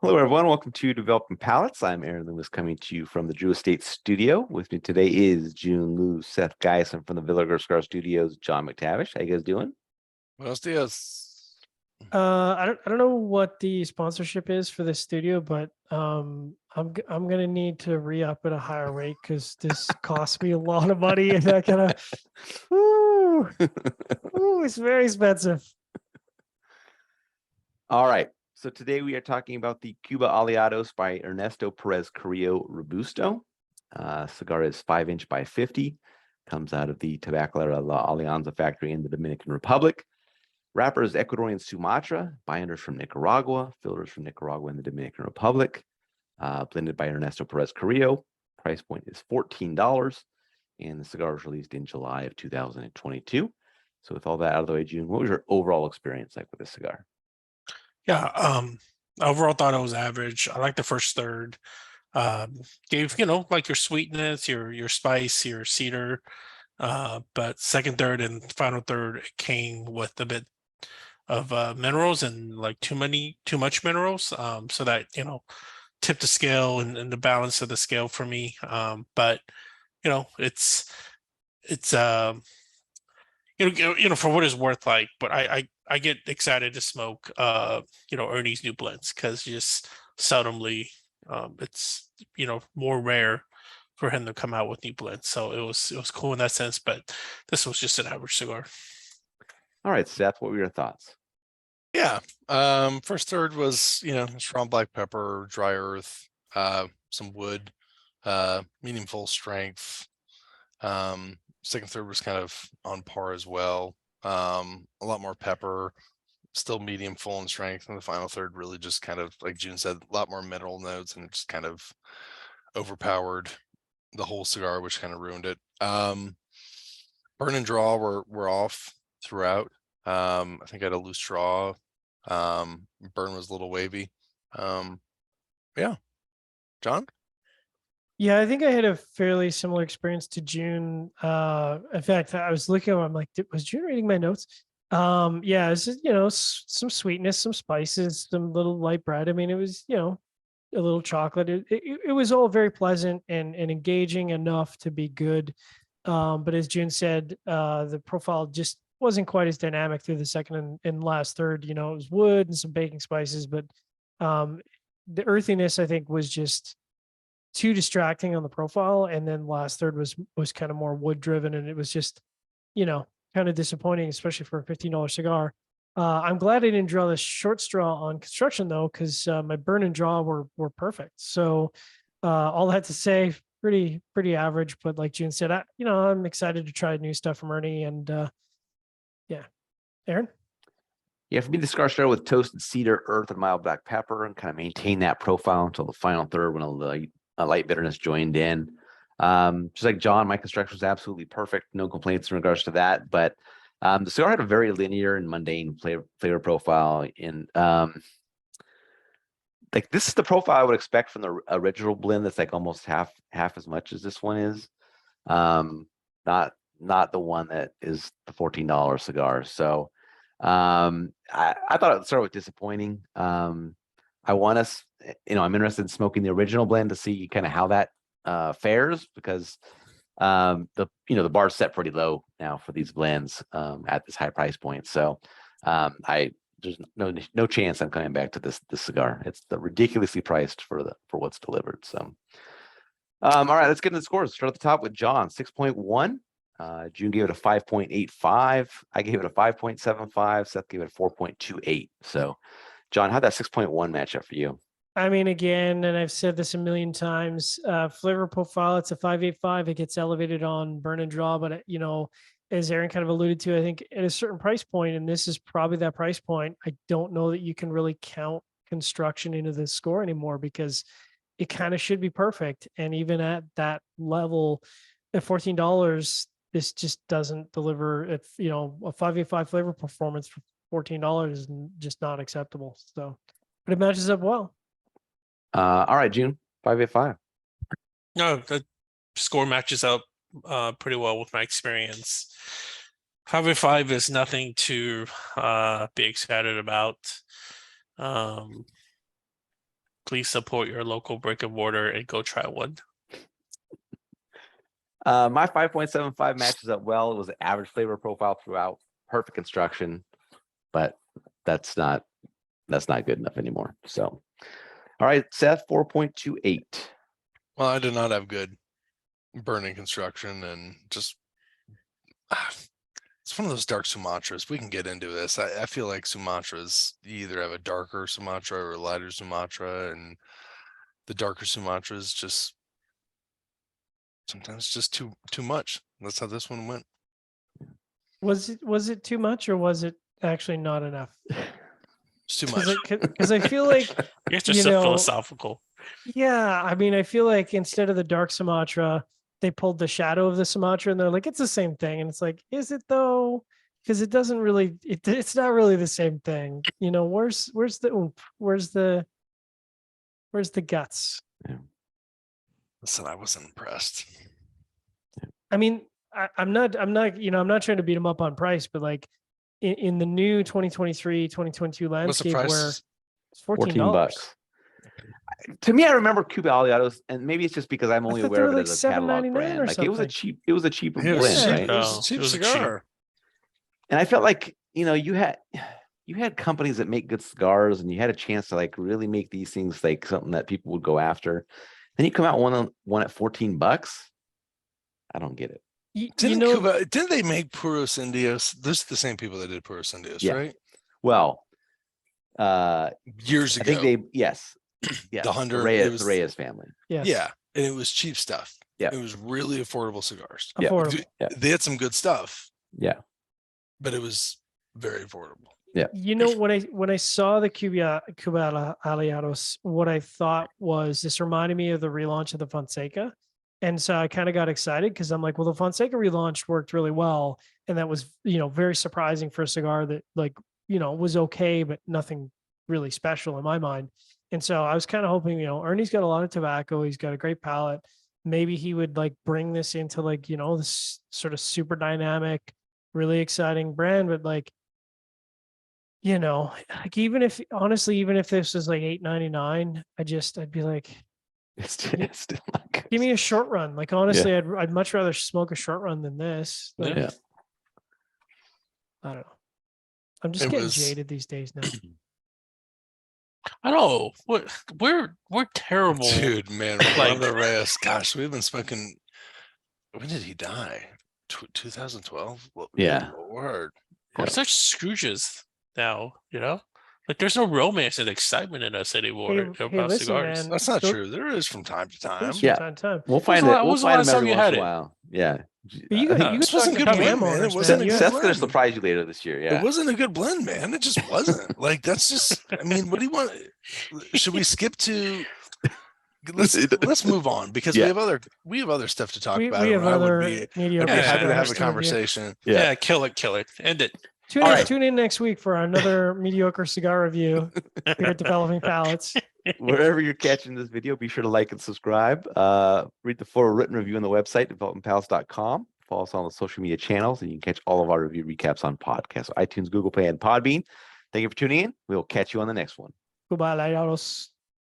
Hello, everyone. Welcome to Developing Palates. I'm Aaron Loomis coming to you from the Drew Estate Studio. With me today is Jiunn, Lou, Seth, Geisen from the Villager Cigar Studios, John McTavish. How you guys doing? Buenos dias. I don't know what the sponsorship is for this studio, but I'm gonna need to re-up at a higher rate because this costs me a lot of money, and I gotta, ooh, it's very expensive. All right. So today we are talking about the Cuba Aliados by Ernesto Perez-Carrillo Robusto. Cigar is 5" by 50. Comes out of the Tabacalera La Alianza factory in the Dominican Republic. Wrapper is Ecuadorian Sumatra. Binders from Nicaragua. Filters from Nicaragua and the Dominican Republic. Blended by Ernesto Perez-Carrillo. Price point is $14. And the cigar was released in July of 2022. So with all that out of the way, June, what was your overall experience like with this cigar? Yeah, overall thought it was average. I like the first third. Gave, like your sweetness, your spice, your cedar. But second, third, and final third it came with a bit of minerals and like too much minerals. So that, tipped the scale and the balance of the scale for me. But it's for what it's worth, like, but I get excited to smoke Ernie's new blends because just seldomly it's more rare for him to come out with new blends. So it was cool in that sense, but this was just an average cigar. All right, Seth, what were your thoughts? Yeah. First third was, strong black pepper, dry earth, some wood, meaningful strength. Second third was kind of on par as well. A lot more pepper, still medium full in strength. And the final third really just kind of, like Jiunn said, a lot more mineral notes, and it just kind of overpowered the whole cigar, which kind of ruined it. Burn and draw were off throughout. I think I had a loose draw. Burn was a little wavy. Yeah. John? Yeah, I think I had a fairly similar experience to June. In fact, I was looking, I'm like, was June reading my notes? Yeah, it's just, some sweetness, some spices, some little light bread. I mean, it was, a little chocolate. It was all very pleasant and engaging enough to be good. But as June said, the profile just wasn't quite as dynamic through the second and last third. It was wood and some baking spices, but the earthiness, I think, was just too distracting on the profile. And then last third was kind of more wood driven, and it was just, kind of disappointing, especially for a $15 cigar. I'm glad I didn't draw the short straw on construction though, because my burn and draw were perfect. So all that to say, pretty average. But like June said, I'm excited to try new stuff from Ernie. And yeah, Aaron. Yeah, for me, the cigar started with toasted cedar, earth, and mild black pepper, and kind of maintained that profile until the final third when a light bitterness joined in. Just like John, my construction was absolutely perfect. No complaints in regards to that. But the cigar had a very linear and mundane flavor profile. And like this is the profile I would expect from the original blend. That's like almost half as much as this one is. Not the one that is the $14 cigar. So I thought it started with disappointing. I want us, I'm interested in smoking the original blend to see kind of how that fares, because the bar's set pretty low now for these blends at this high price point. So there's no chance I'm coming back to this cigar. It's ridiculously priced for what's delivered. So all right, let's get into the scores. Start at the top with John, 6.1. June gave it a 5.85. I gave it a 5.75. Seth gave it a 4.28. So John, how'd that 6.1 match up for you? I mean, again, and I've said this a million times, flavor profile, it's a 5.85. It gets elevated on burn and draw, but as Aaron kind of alluded to, I think at a certain price point, and this is probably that price point, I don't know that you can really count construction into the score anymore, because it kind of should be perfect. And even at that level, at $14, this just doesn't deliver. A 5.85 flavor performance for $14 is just not acceptable. So, but it matches up well. All right, June, 5.85. No, the score matches up pretty well with my experience. 5.5 is nothing to be excited about. please support your local brick and mortar and go try one. My 5.75 matches up well. It was an average flavor profile throughout, perfect construction, but that's not good enough anymore. So, all right, Seth, 4.28. Well, I did not have good burning construction and just it's one of those dark Sumatras. We can get into this. I feel like Sumatras, you either have a darker Sumatra or a lighter Sumatra, and the darker Sumatras just sometimes just too much. That's how this one went. Was it too much, or was it actually not enough? It's too much. Because I feel like You're just so philosophical. yeah, I mean, I feel like instead of the dark Sumatra, they pulled the shadow of the Sumatra, and they're like, it's the same thing. And it's like, is it though? Because it doesn't really, it's not really the same thing. You know, where's the oomph? Where's the guts? Listen, I wasn't impressed. I mean, I'm not, I'm not trying to beat him up on price, but like in the new 2023, 2022 What's the landscape where price? it's $14. To me, I remember Cuba Aliados, and maybe it's just because I'm only thought they aware were of it like as a catalog $7.99 brand. or Like it was a something. cheaper It was blend, cheap. right? It was No, a cheap it was a cigar. And I felt like, you had companies that make good cigars, and you had a chance to like really make these things like something that people would go after. Then you come out one at $14. I don't get it. Didn't they make Puros Indios? This is the same people that did Puros Indios, Yeah. right? Well, Years I ago. think yes, The the 100, Reyes family. Yes. Yeah, and it was cheap stuff. Yeah. It was really affordable cigars. Yeah. Affordable. Yeah. They had some good stuff, Yeah. but it was very affordable. Yeah. You know, when I saw the Cuba Aliados, what I thought was this reminded me of the relaunch of the Fonseca. And so I kind of got excited because I'm like, well, the Fonseca relaunch worked really well. And that was, very surprising for a cigar that was okay, but nothing really special in my mind. And so I was kind of hoping, Ernie's got a lot of tobacco. He's got a great palate. Maybe he would like bring this into like, this sort of super dynamic, really exciting brand, but like, like even if this was like $8.99, I'd be like, It's still not good. give me a short run. Like honestly, I'd much rather smoke a short run than this. Like, Yeah. I don't know. I'm just getting jaded these days now. I know. We're terrible. Dude, man, Like- Rolando Reyes. Gosh, we've been smoking. When did he die? 2012. Well, Yeah. Lord. We're such Scrooges now, Like there's no romance and excitement in us anymore Hey, about listen, cigars. man. That's not Go- true. There is from time to time. From Yeah. time to time. We'll When's find the it. la- We'll when's the find last them time every you once had in a it? while. Yeah. But you I think got This wasn't a good fucking blend, camo man. It owners, wasn't man. a good Seth's gonna blend. surprise you later this year. Yeah. It wasn't a good blend, man. It just wasn't. Like that's just. I mean, what do you want? Should we skip to? Let's move on because Yeah. we have other stuff to talk We about. have and I would other be mediocre I'd be happy to have cigars a to review. conversation. Yeah, kill it. End it. Tune in next week for another mediocre cigar review here at Developing Palates. Wherever you're catching this video, be sure to like and subscribe. Read the full written review on the website, developmentpalace.com. Follow us on the social media channels, and you can catch all of our review recaps on podcasts, iTunes, Google Play, and Podbean. Thank you for tuning in. We will catch you on the next one. Cuba Aliados.